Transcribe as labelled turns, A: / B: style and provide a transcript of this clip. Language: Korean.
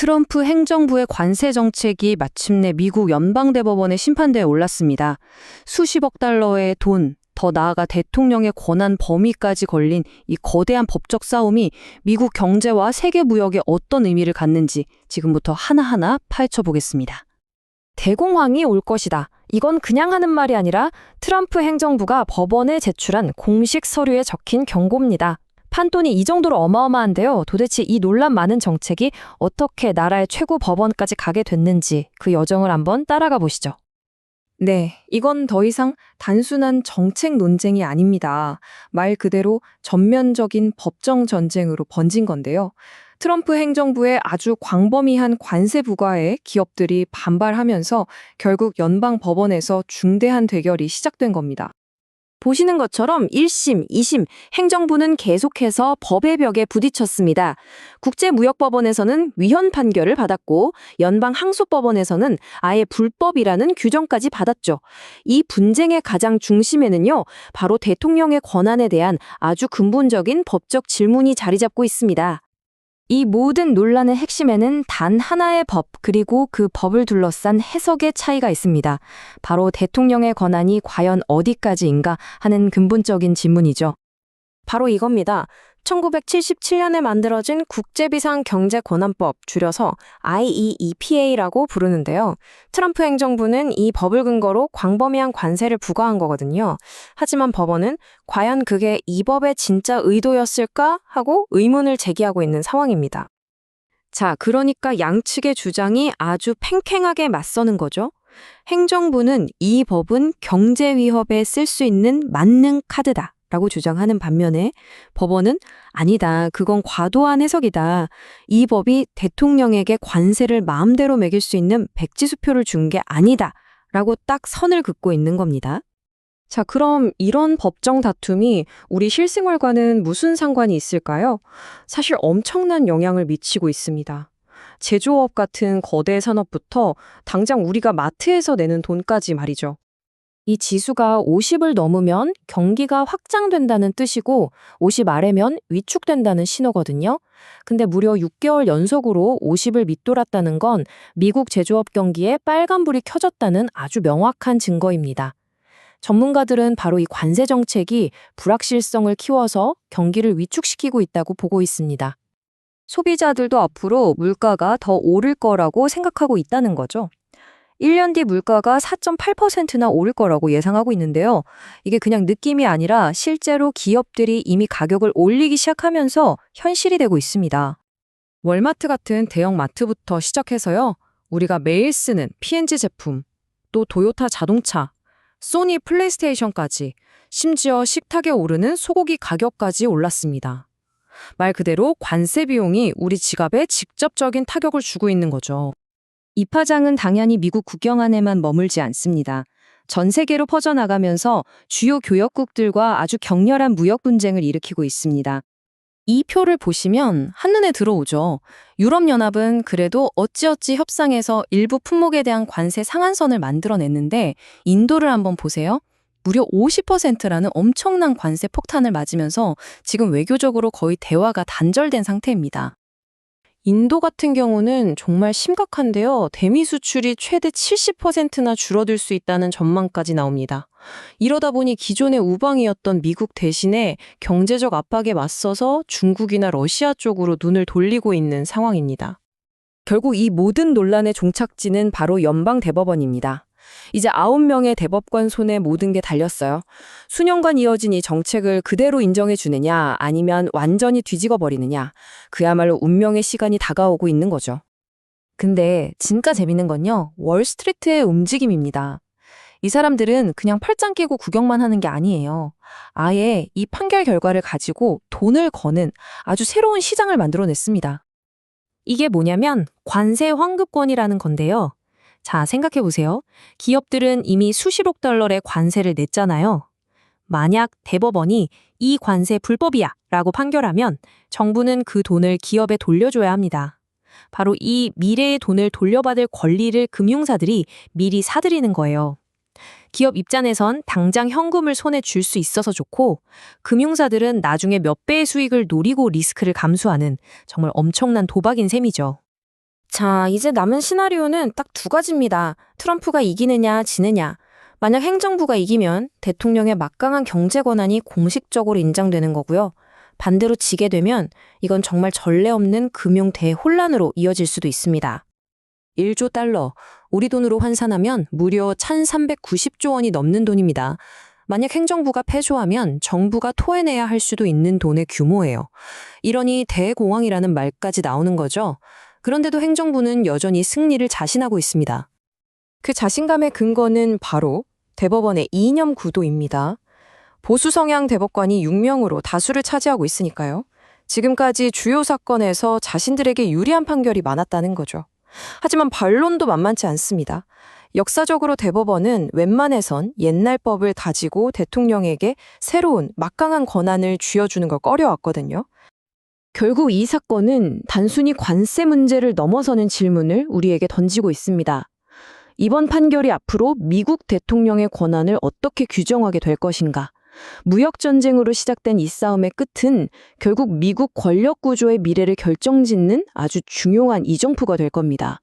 A: 트럼프 행정부의 관세 정책이 마침내 미국 연방대법원의 심판대에 올랐습니다. 수십억 달러의 돈, 더 나아가 대통령의 권한 범위까지 걸린 이 거대한 법적 싸움이 미국 경제와 세계 무역에 어떤 의미를 갖는지 지금부터 하나하나 파헤쳐 보겠습니다.
B: 대공황이 올 것이다. 이건 그냥 하는 말이 아니라 트럼프 행정부가 법원에 제출한 공식 서류에 적힌 경고입니다. 판돈이 이 정도로 어마어마한데요. 도대체 이 논란 많은 정책이 어떻게 나라의 최고 법원까지 가게 됐는지 그 여정을 한번 따라가 보시죠.
C: 네, 이건 더 이상 단순한 정책 논쟁이 아닙니다. 말 그대로 전면적인 법정 전쟁으로 번진 건데요. 트럼프 행정부의 아주 광범위한 관세 부과에 기업들이 반발하면서 결국 연방 법원에서 중대한 대결이 시작된 겁니다.
B: 보시는 것처럼 1심, 2심, 행정부는 계속해서 법의 벽에 부딪혔습니다. 국제무역법원에서는 위헌 판결을 받았고 연방항소법원에서는 아예 불법이라는 규정까지 받았죠. 이 분쟁의 가장 중심에는요, 바로 대통령의 권한에 대한 아주 근본적인 법적 질문이 자리 잡고 있습니다. 이 모든 논란의 핵심에는 단 하나의 법, 그리고 그 법을 둘러싼 해석의 차이가 있습니다. 바로 대통령의 권한이 과연 어디까지인가 하는 근본적인 질문이죠. 바로 이겁니다. 1977년에 만들어진 국제비상경제권한법, 줄여서 IEEPA라고 부르는데요. 트럼프 행정부는 이 법을 근거로 광범위한 관세를 부과한 거거든요. 하지만 법원은 과연 그게 이 법의 진짜 의도였을까 하고 의문을 제기하고 있는 상황입니다. 자, 그러니까 양측의 주장이 아주 팽팽하게 맞서는 거죠. 행정부는 이 법은 경제 위협에 쓸 수 있는 만능 카드다 라고 주장하는 반면에 법원은 아니다, 그건 과도한 해석이다. 이 법이 대통령에게 관세를 마음대로 매길 수 있는 백지수표를 준 게 아니다 라고 딱 선을 긋고 있는 겁니다.
C: 자, 그럼 이런 법정 다툼이 우리 실생활과는 무슨 상관이 있을까요? 사실 엄청난 영향을 미치고 있습니다. 제조업 같은 거대 산업부터 당장 우리가 마트에서 내는 돈까지 말이죠.
B: 이 지수가 50을 넘으면 경기가 확장된다는 뜻이고 50 아래면 위축된다는 신호거든요. 근데 무려 6개월 연속으로 50을 밑돌았다는 건 미국 제조업 경기에 빨간불이 켜졌다는 아주 명확한 증거입니다. 전문가들은 바로 이 관세 정책이 불확실성을 키워서 경기를 위축시키고 있다고 보고 있습니다. 소비자들도 앞으로 물가가 더 오를 거라고 생각하고 있다는 거죠. 1년 뒤 물가가 4.8%나 오를 거라고 예상하고 있는데요. 이게 그냥 느낌이 아니라 실제로 기업들이 이미 가격을 올리기 시작하면서 현실이 되고 있습니다.
C: 월마트 같은 대형 마트부터 시작해서요. 우리가 매일 쓰는 P&G 제품, 또 도요타 자동차, 소니 플레이스테이션까지 심지어 식탁에 오르는 소고기 가격까지 올랐습니다. 말 그대로 관세 비용이 우리 지갑에 직접적인 타격을 주고 있는 거죠.
B: 이 파장은 당연히 미국 국경 안에만 머물지 않습니다. 전 세계로 퍼져나가면서 주요 교역국들과 아주 격렬한 무역 분쟁을 일으키고 있습니다. 이 표를 보시면 한눈에 들어오죠. 유럽연합은 그래도 어찌어찌 협상에서 일부 품목에 대한 관세 상한선을 만들어냈는데 인도를 한번 보세요. 무려 50%라는 엄청난 관세 폭탄을 맞으면서 지금 외교적으로 거의 대화가 단절된 상태입니다.
C: 인도 같은 경우는 정말 심각한데요. 대미 수출이 최대 70%나 줄어들 수 있다는 전망까지 나옵니다. 이러다 보니 기존의 우방이었던 미국 대신에 경제적 압박에 맞서서 중국이나 러시아 쪽으로 눈을 돌리고 있는 상황입니다.
B: 결국 이 모든 논란의 종착지는 바로 연방대법원입니다. 이제 9명의 대법관 손에 모든 게 달렸어요. 수년간 이어진 이 정책을 그대로 인정해 주느냐 아니면 완전히 뒤집어 버리느냐, 그야말로 운명의 시간이 다가오고 있는 거죠. 근데 진짜 재밌는 건요, 월스트리트의 움직임입니다. 이 사람들은 그냥 팔짱 끼고 구경만 하는 게 아니에요. 아예 이 판결 결과를 가지고 돈을 거는 아주 새로운 시장을 만들어냈습니다. 이게 뭐냐면 관세 환급권이라는 건데요. 자, 생각해보세요. 기업들은 이미 수십억 달러의 관세를 냈잖아요. 만약 대법원이 이 관세 불법이야 라고 판결하면 정부는 그 돈을 기업에 돌려줘야 합니다. 바로 이 미래의 돈을 돌려받을 권리를 금융사들이 미리 사들이는 거예요. 기업 입장에선 당장 현금을 손에 줄 수 있어서 좋고, 금융사들은 나중에 몇 배의 수익을 노리고 리스크를 감수하는 정말 엄청난 도박인 셈이죠. 자, 이제 남은 시나리오는 딱 두 가지입니다. 트럼프가 이기느냐, 지느냐. 만약 행정부가 이기면 대통령의 막강한 경제 권한이 공식적으로 인정되는 거고요. 반대로 지게 되면 이건 정말 전례 없는 금융 대혼란으로 이어질 수도 있습니다.
A: 1조 달러, 우리 돈으로 환산하면 무려 1,390조 원이 넘는 돈입니다. 만약 행정부가 패소하면 정부가 토해내야 할 수도 있는 돈의 규모예요. 이러니 대공황이라는 말까지 나오는 거죠. 그런데도 행정부는 여전히 승리를 자신하고 있습니다.
C: 그 자신감의 근거는 바로 대법원의 이념 구도입니다. 보수 성향 대법관이 6명으로 다수를 차지하고 있으니까요. 지금까지 주요 사건에서 자신들에게 유리한 판결이 많았다는 거죠. 하지만 반론도 만만치 않습니다. 역사적으로 대법원은 웬만해선 옛날 법을 가지고 대통령에게 새로운 막강한 권한을 쥐어주는 걸 꺼려왔거든요.
B: 결국 이 사건은 단순히 관세 문제를 넘어서는 질문을 우리에게 던지고 있습니다. 이번 판결이 앞으로 미국 대통령의 권한을 어떻게 규정하게 될 것인가? 무역전쟁으로 시작된 이 싸움의 끝은 결국 미국 권력 구조의 미래를 결정짓는 아주 중요한 이정표가 될 겁니다.